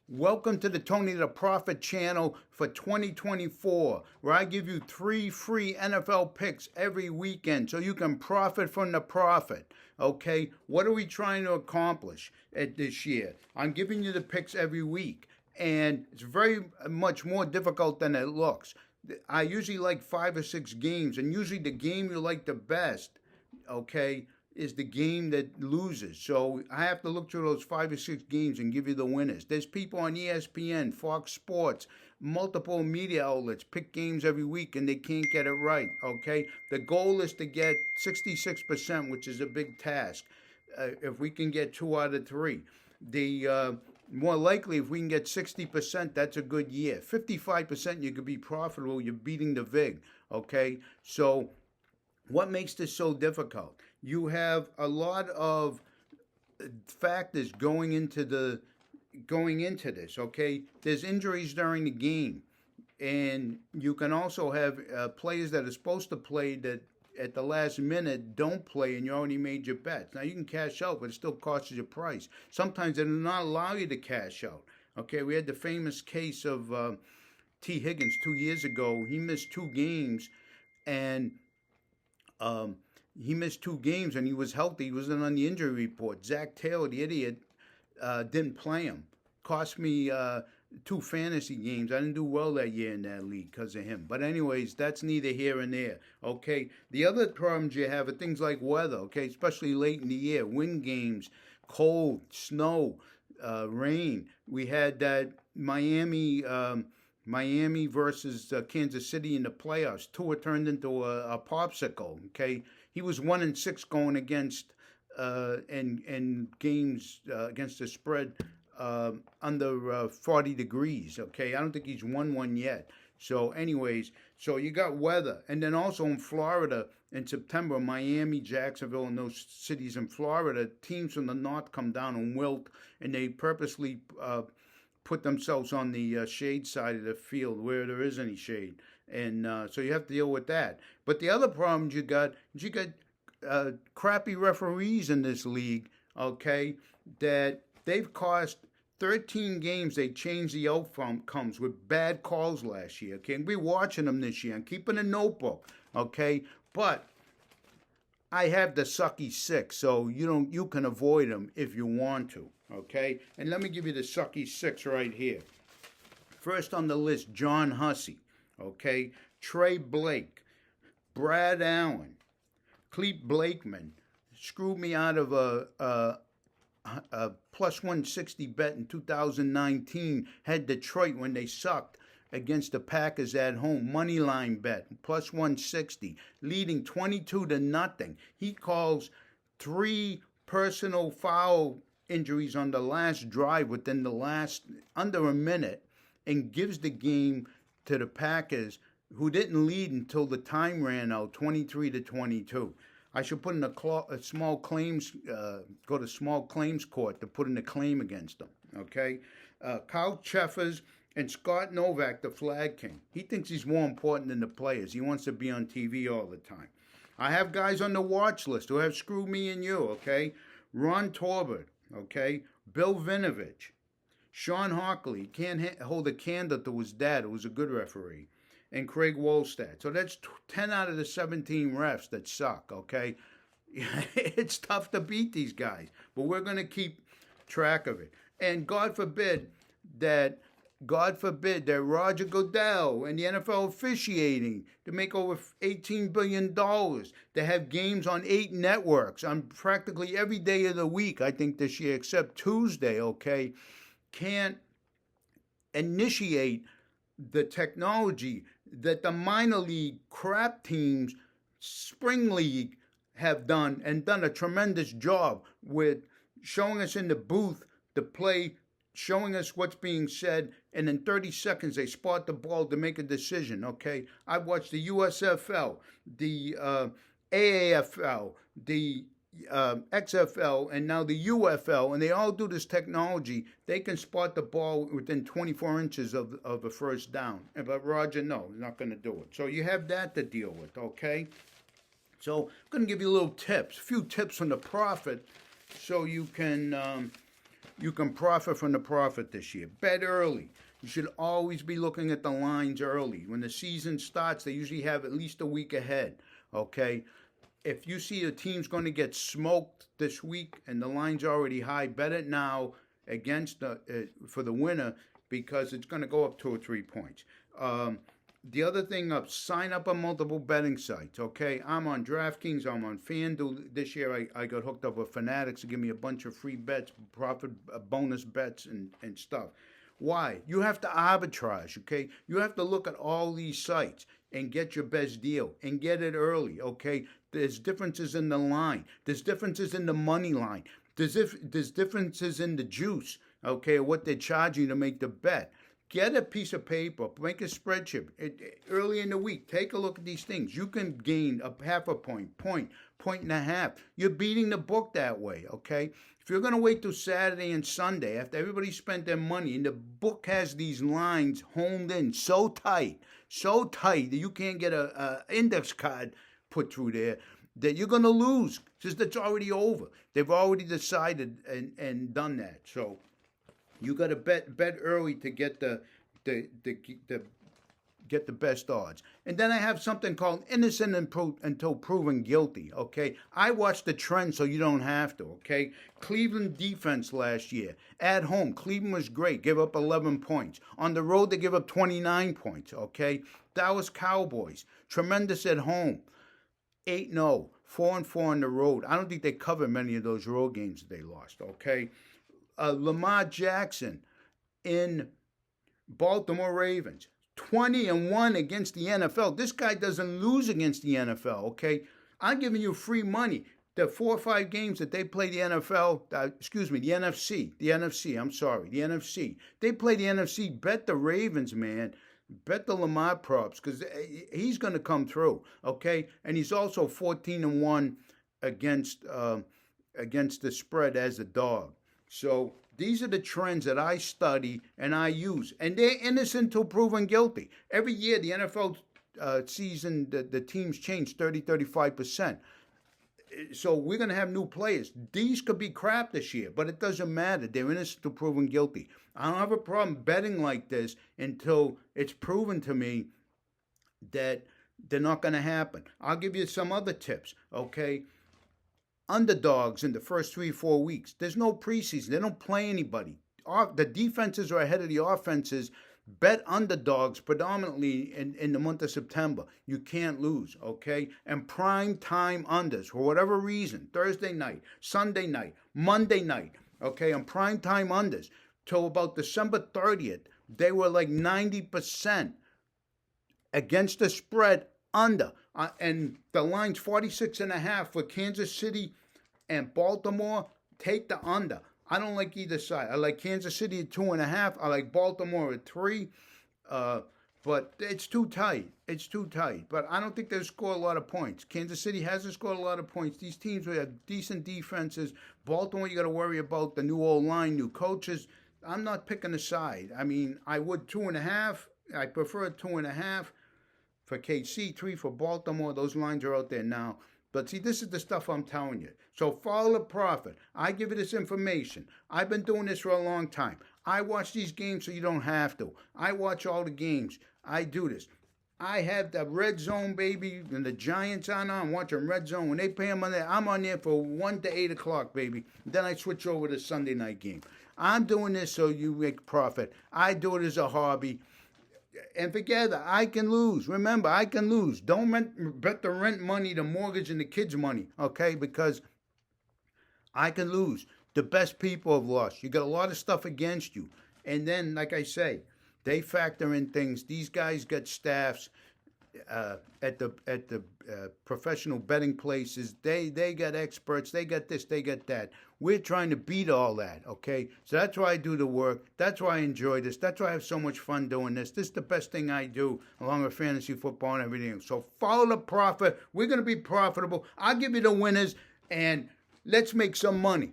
Welcome to the Tony the Prophet channel for 2024, where I give you 3 free NFL picks every weekend so you can profit from the profit. Okay, what are we trying to accomplish at this year? I'm giving you the picks every week, and it's very much more difficult than it looks. I usually like 5 or 6 games, and usually the game you like the best, okay, is the game that loses. So I have to look through those 5 or 6 games and give you the winners. There's people on ESPN, Fox Sports, multiple media outlets pick games every week and they can't get it right. Okay, the goal is to get 66%, which is a big task. If we can get 2 out of 3, the more likely, if we can get 60%, that's a good year. 55%, you could be profitable. You're beating the VIG. Okay, so what makes this so difficult? You have a lot of factors going into this. Okay, there's injuries during the game, and you can also have players that are supposed to play that at the last minute don't play, and you already made your bets. Now you can cash out, but it still costs you a price. Sometimes they do not allow you to cash out. Okay, we had the famous case of T. Higgins 2 years ago. He missed 2 games, and um, he missed 2 games and he was healthy. He wasn't on the injury report. Zach Taylor, the idiot, didn't play him. Cost me 2 fantasy games. I didn't do well that year in that league because of him. But anyways, that's neither here and there. Okay. The other problems you have are things like weather. Okay, especially late in the year, wind games, cold, snow, rain. We had that Miami versus Kansas City in the playoffs. Tua turned into a popsicle. Okay, he was 1-6 going against and games against the spread under 40 degrees. Okay, I don't think he's won one yet. So, anyways, so you got weather, and then also in Florida in September, Miami, Jacksonville, and those cities in Florida, teams from the north come down and wilt, and they purposely put themselves on the shade side of the field where there is any shade, and so you have to deal with that. But the other problems you got crappy referees in this league. Okay, that they've cost 13 games. They changed the outcomes with bad calls last year. Okay, and we're watching them this year. I'm keeping a notebook. Okay, but I have the sucky six, so you can avoid them if you want to. Okay, and let me give you the sucky six right here. First on the list, John Hussey. Okay, Trey Blake, Brad Allen, Clete Blakeman screwed me out of a plus 160 bet in 2019. Had Detroit when they sucked against the Packers at home. Money line bet, plus 160, leading 22-0. He calls 3 personal foul injuries on the last drive within the last under a minute and gives the game to the Packers, who didn't lead until the time ran out, 23-22. I should put in a small claims, go to small claims court to put in a claim against them. Okay, Kyle Cheffers and Scott Novak, the flag king. He thinks he's more important than the players. He wants to be on TV all the time. I have guys on the watch list who have screwed me and you. Okay, Ron Torbert. Okay, Bill Vinovich, Sean Hockley. Can't hold a candle to his dad, who was a good referee, and Craig Wolstad. So that's 10 out of the 17 refs that suck, okay? It's tough to beat these guys, but we're going to keep track of it. And God forbid that Roger Goodell and the NFL officiating to make over $18 billion, to have games on 8 networks on practically every day of the week, I think this year, except Tuesday, okay, can't initiate the technology that the minor league crap teams, spring league, have done, and done a tremendous job with showing us in the booth the play, showing us what's being said, and in 30 seconds they spot the ball to make a decision. Okay, I've watched the USFL, the AAFL, the XFL, and now the UFL, and they all do this technology. They can spot the ball within 24 inches of a first down. But Roger, no, he's not going to do it. So you have that to deal with, okay? So I'm going to give you a few tips from the prophet, so you can you can profit from the profit this year. Bet early. You should always be looking at the lines early. When the season starts, they usually have at least a week ahead. Okay? If you see a team's going to get smoked this week and the line's already high, bet it now against for the winner because it's going to go up 2 or 3 points. The other thing sign up on multiple betting sites, okay? I'm on DraftKings, I'm on FanDuel. This year I got hooked up with Fanatics to give me a bunch of free bets, profit bonus bets and stuff. Why? You have to arbitrage, okay? You have to look at all these sites and get your best deal and get it early, okay? There's differences in the line. There's differences in the money line. There's differences in the juice, okay, what they're charging to make the bet. Get a piece of paper, make a spreadsheet. Early in the week, take a look at these things. You can gain a half a point and a half. You're beating the book that way, okay? If you're going to wait till Saturday and Sunday after everybody spent their money and the book has these lines honed in so tight that you can't get a index card put through there, that you're going to lose because it's already over. They've already decided and done that. So you got to bet early to get the best odds. And then I have something called innocent until proven guilty, okay? I watch the trend so you don't have to, okay? Cleveland defense last year. At home, Cleveland was great, gave up 11 points. On the road, they give up 29 points, okay? Dallas Cowboys, tremendous at home. 8-0, 4-4 on the road. I don't think they covered many of those road games that they lost, okay? Lamar Jackson in Baltimore Ravens. 20-1 against the NFL. This guy doesn't lose against the NFL, okay? I'm giving you free money. The 4 or 5 games that they play the NFL, the NFC. They play the NFC. Bet the Ravens, man. Bet the Lamar props because he's going to come through, okay? And he's also 14-1 against the spread as a dog. So these are the trends that I study and I use. And they're innocent till proven guilty. Every year, the NFL season, the teams change 30-35%. So we're going to have new players. These could be crap this year, but it doesn't matter. They're innocent till proven guilty. I don't have a problem betting like this until it's proven to me that they're not going to happen. I'll give you some other tips, okay? Underdogs in the first 3-4 weeks. There's no preseason. They don't play anybody. The defenses are ahead of the offenses. Bet underdogs predominantly in the month of September. You can't lose, okay? And prime time unders for whatever reason. Thursday night, Sunday night, Monday night, okay? And prime time unders. Till about December 30th, they were like 90% against the spread under. And the line's 46.5 for Kansas City and Baltimore. Take the under. I don't like either side. I like Kansas City at 2.5. I like Baltimore at 3. But it's too tight. It's too tight. But I don't think they'll score a lot of points. Kansas City hasn't scored a lot of points. These teams will have decent defenses. Baltimore, you got to worry about the new old line, new coaches. I'm not picking a side. I mean, I would 2.5. I prefer 2.5 for KC, 3 for Baltimore. Those lines are out there now. But see, this is the stuff I'm telling you. So follow the profit. I give you this information. I've been doing this for a long time. I watch these games so you don't have to. I watch all the games. I do this. I have the Red Zone, baby, and the Giants on. I'm watching Red Zone. When they play them on there, I'm on there for 1 to 8 o'clock, baby. Then I switch over to Sunday night game. I'm doing this so you make profit. I do it as a hobby. And together, I can lose. Remember, I can lose. Don't bet the rent money, the mortgage, and the kids' money, okay? Because I can lose. The best people have lost. You got a lot of stuff against you. And then, like I say, they factor in things. These guys got staffs at the professional betting places. They got experts. They got this. They got that. We're trying to beat all that, okay? So that's why I do the work. That's why I enjoy this. That's why I have so much fun doing this. This is the best thing I do, along with fantasy football and everything. So follow the profit. We're going to be profitable. I'll give you the winners, and let's make some money.